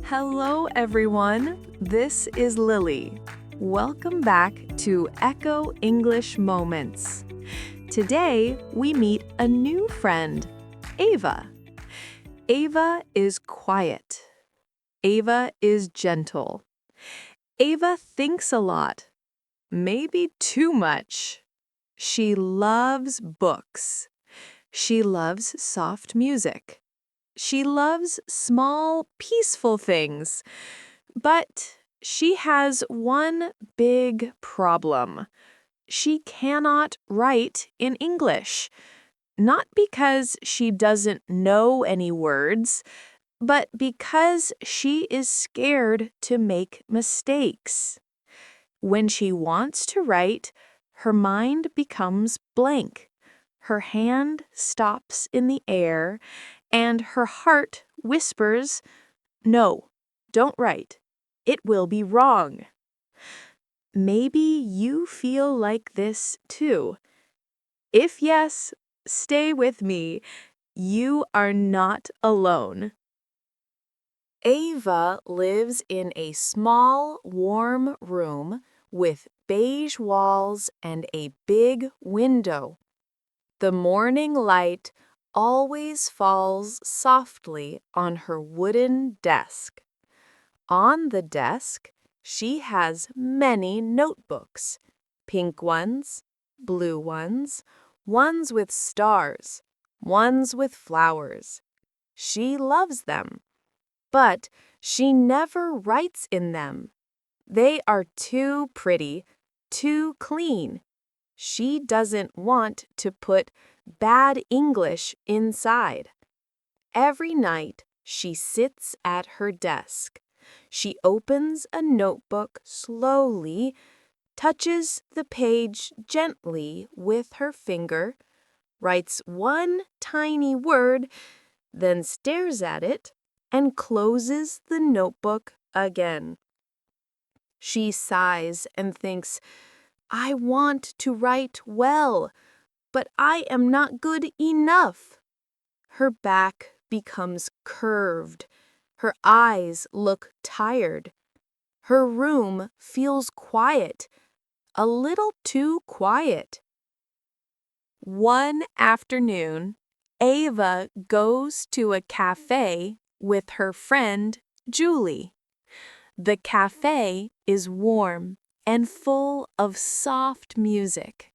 Hello, everyone. This is Lily. Welcome back to Echo English Moments. Today, we meet a new friend, Ava. Ava is quiet. Ava is gentle. Ava thinks a lot, maybe too much. She loves books. She loves soft music. She loves small, peaceful things. But she has one big problem. She cannot write in English. Not because she doesn't know any words, but because she is scared to make mistakes. When she wants to write, her mind becomes blank. Her hand stops in the air, and her heart whispers, "No, don't write. It will be wrong." Maybe you feel like this too. If yes, stay with me. You are not alone. Ava lives in a small, warm room with beige walls and a big window. The morning light always falls softly on her wooden desk. On the desk, she has many notebooks, pink ones, blue ones, ones with stars, ones with flowers. She loves them, but she never writes in them. They are too pretty, too clean. She doesn't want to put bad English inside. Every night, she sits at her desk. She opens a notebook slowly, touches the page gently with her finger, writes one tiny word, then stares at it and closes the notebook again. She sighs and thinks, "I want to write well, but I am not good enough." Her back becomes curved. Her eyes look tired. Her room feels quiet, a little too quiet. One afternoon, Ava goes to a cafe with her friend, Julie. The cafe is warm and full of soft music.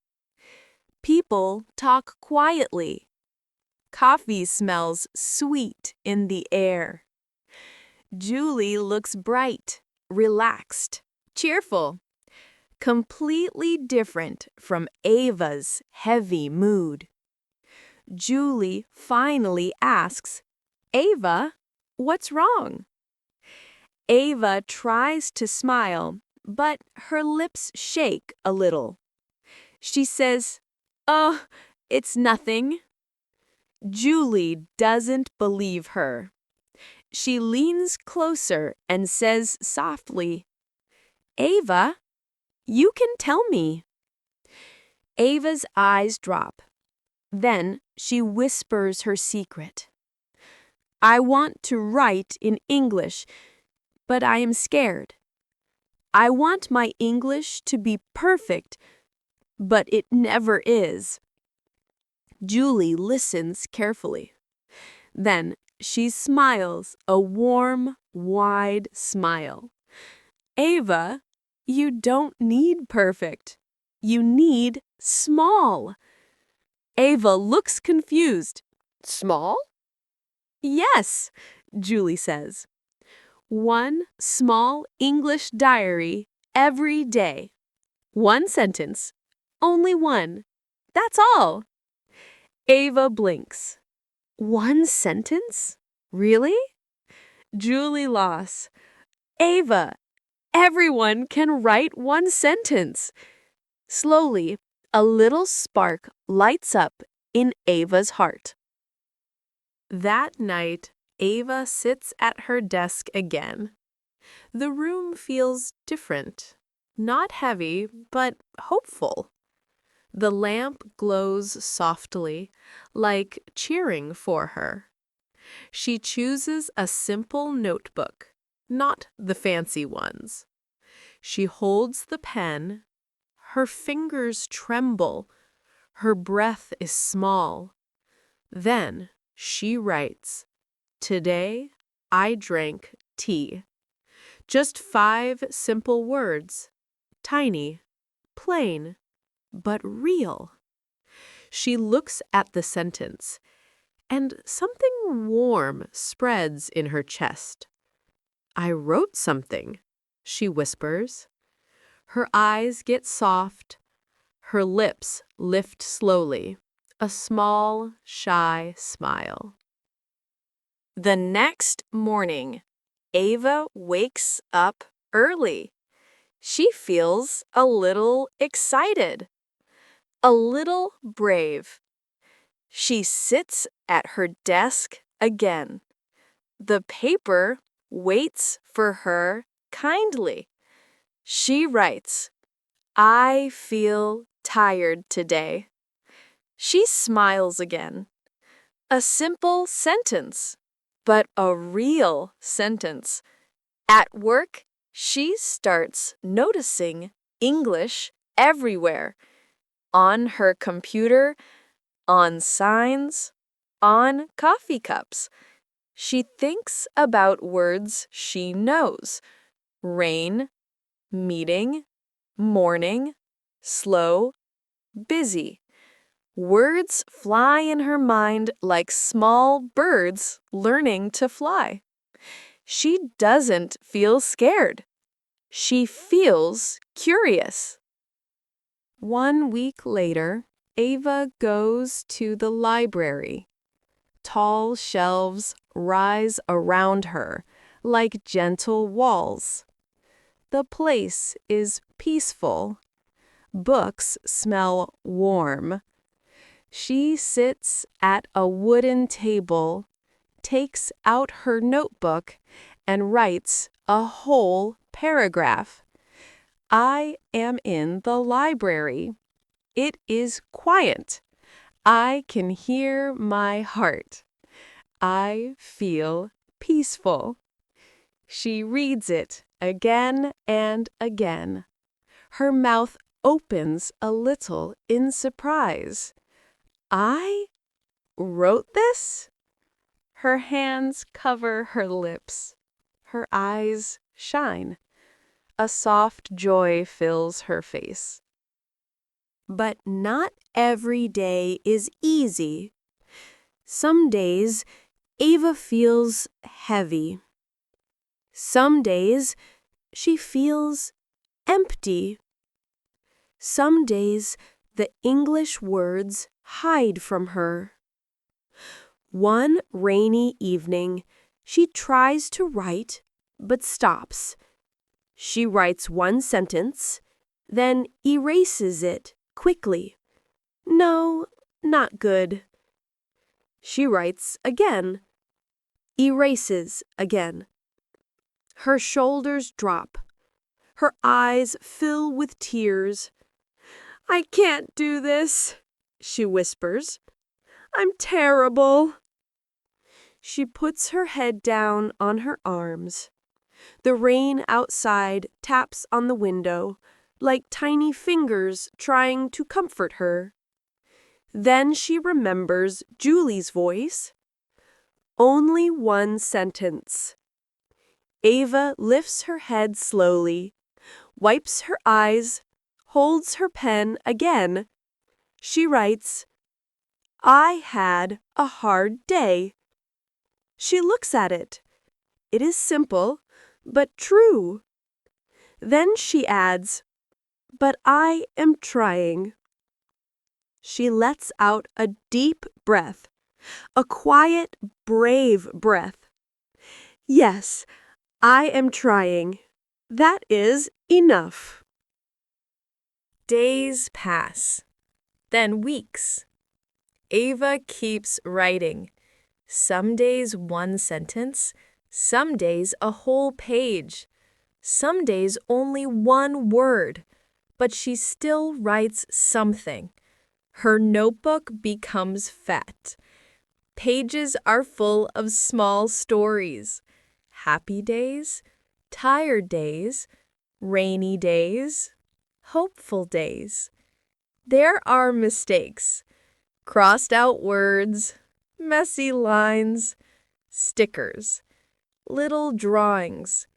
People talk quietly. Coffee smells sweet in the air. Julie looks bright, relaxed, cheerful, completely different from Ava's heavy mood. Julie finally asks, "Ava, what's wrong?" Ava tries to smile, but her lips shake a little. She says, "Oh, it's nothing." Julie doesn't believe her. She leans closer and says softly, "Ava, you can tell me." Ava's eyes drop. Then she whispers her secret. "I want to write in English, but I am scared. I want my English to be perfect, but it never is." Julie listens carefully. Then she smiles a warm, wide smile. "Ava, you don't need perfect. You need small." Ava looks confused. "Small?" "Yes," Julie says. "One small English diary every day. One sentence. Only one. That's all." Ava blinks. "One sentence? Really?" Julie laughs. "Ava, everyone can write one sentence." Slowly, a little spark lights up in Ava's heart. That night, Ava sits at her desk again. The room feels different. Not heavy, but hopeful. The lamp glows softly, like cheering for her. She chooses a simple notebook, not the fancy ones. She holds the pen. Her fingers tremble. Her breath is small. Then she writes, "Today I drank tea." Just 5 simple words. Tiny, plain, but real. She looks at the sentence, and something warm spreads in her chest. "I wrote something," she whispers. Her eyes get soft. Her lips lift slowly, a small, shy smile. The next morning, Ava wakes up early. She feels a little excited, a little brave. She sits at her desk again. The paper waits for her kindly. She writes, "I feel tired today." She smiles again. A simple sentence, but a real sentence. At work, she starts noticing English everywhere. On her computer, on signs, on coffee cups. She thinks about words she knows. Rain, meeting, morning, slow, busy. Words fly in her mind like small birds learning to fly. She doesn't feel scared. She feels curious. 1 week later, Ava goes to the library. Tall shelves rise around her like gentle walls. The place is peaceful. Books smell warm. She sits at a wooden table, takes out her notebook, and writes a whole paragraph. "I am in the library. It is quiet. I can hear my heart. I feel peaceful." She reads it again and again. Her mouth opens a little in surprise. "I wrote this?" Her hands cover her lips. Her eyes shine. A soft joy fills her face. But not every day is easy. Some days, Ava feels heavy. Some days, she feels empty. Some days, the English words hide from her. One rainy evening, she tries to write, but stops. She writes one sentence, then erases it quickly. No, not good. She writes again, erases again. Her shoulders drop. Her eyes fill with tears. "I can't do this," she whispers. "I'm terrible." She puts her head down on her arms. The rain outside taps on the window, like tiny fingers trying to comfort her. Then she remembers Julie's voice. Only one sentence. Ava lifts her head slowly, wipes her eyes, holds her pen again. She writes, "I had a hard day." She looks at it. It is simple, but true. Then she adds, "But I am trying." She lets out a deep breath, a quiet, brave breath. "Yes, I am trying. That is enough." Days pass, then weeks. Ava keeps writing. Some days one sentence, some days a whole page, some days only one word, but she still writes something. Her notebook becomes fat. Pages are full of small stories. Happy days, tired days, rainy days, hopeful days. There are mistakes, crossed out words, messy lines, stickers, little drawings.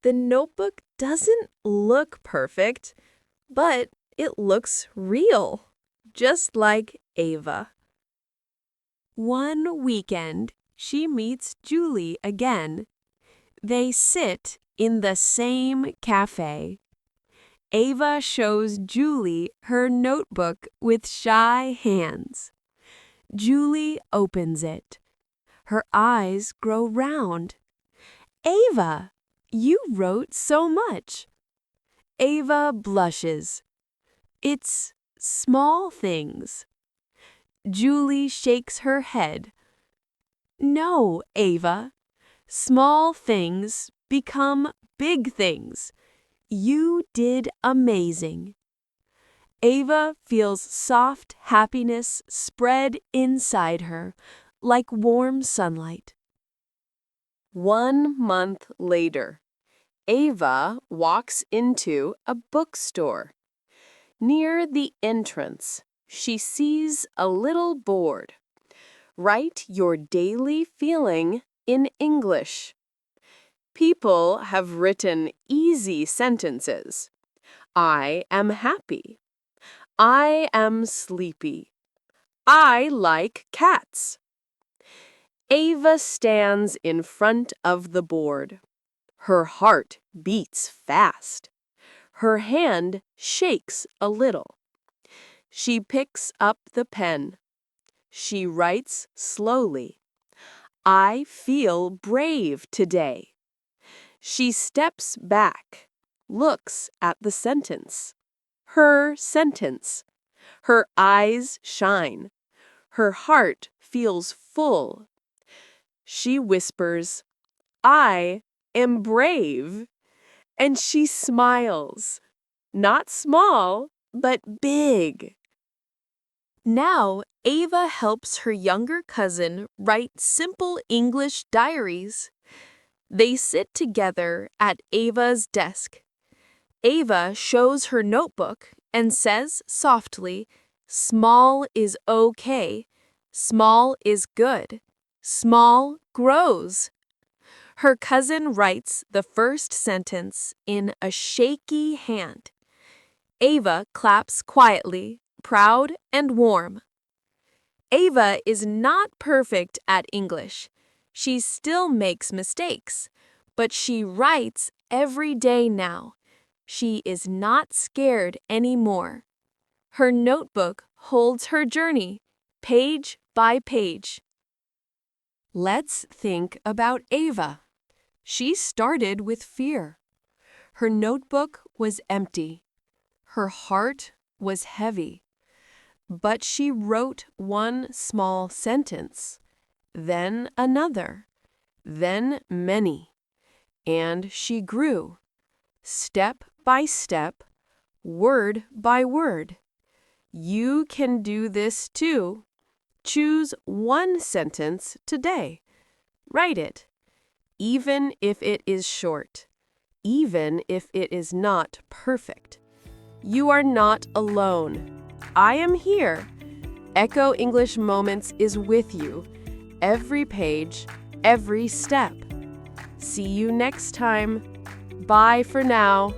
The notebook doesn't look perfect, but it looks real, just like Ava. One weekend, she meets Julie again. They sit in the same cafe. Ava shows Julie her notebook with shy hands. Julie opens it. Her eyes grow round. Ava, you wrote so much. Ava blushes. It's small things. Julie shakes her head. No, Ava. Small things become big things. You did amazing. Ava feels soft happiness spread inside her, like warm sunlight. 1 month later, Ava walks into a bookstore. Near the entrance, she sees a little board. Write your daily feeling in English. People have written easy sentences. I am happy. I am sleepy. I like cats. Ava stands in front of the board. Her heart beats fast. Her hand shakes a little. She picks up the pen. She writes slowly. I feel brave today. She steps back, looks at the sentence. Her sentence. Her eyes shine. Her heart feels full. She whispers, I am brave. And she smiles. Not small, but big. Now, Ava helps her younger cousin write simple English diaries. They sit together at Ava's desk. Ava shows her notebook and says softly, Small is okay. Small is good. Small grows. Her cousin writes the first sentence in a shaky hand. Ava claps quietly, proud and warm. Ava is not perfect at English. She still makes mistakes, but she writes every day now. She is not scared anymore. Her notebook holds her journey, page by page. Let's think about Ava. She started with fear. Her notebook was empty. Her heart was heavy. But she wrote one small sentence, then another, then many. And she grew, step by step, word by word. You can do this too. Choose one sentence today. Write it, even if it is short, even if it is not perfect. You are not alone. I am here. Echo English Moments is with you, every page, every step. See you next time. Bye for now.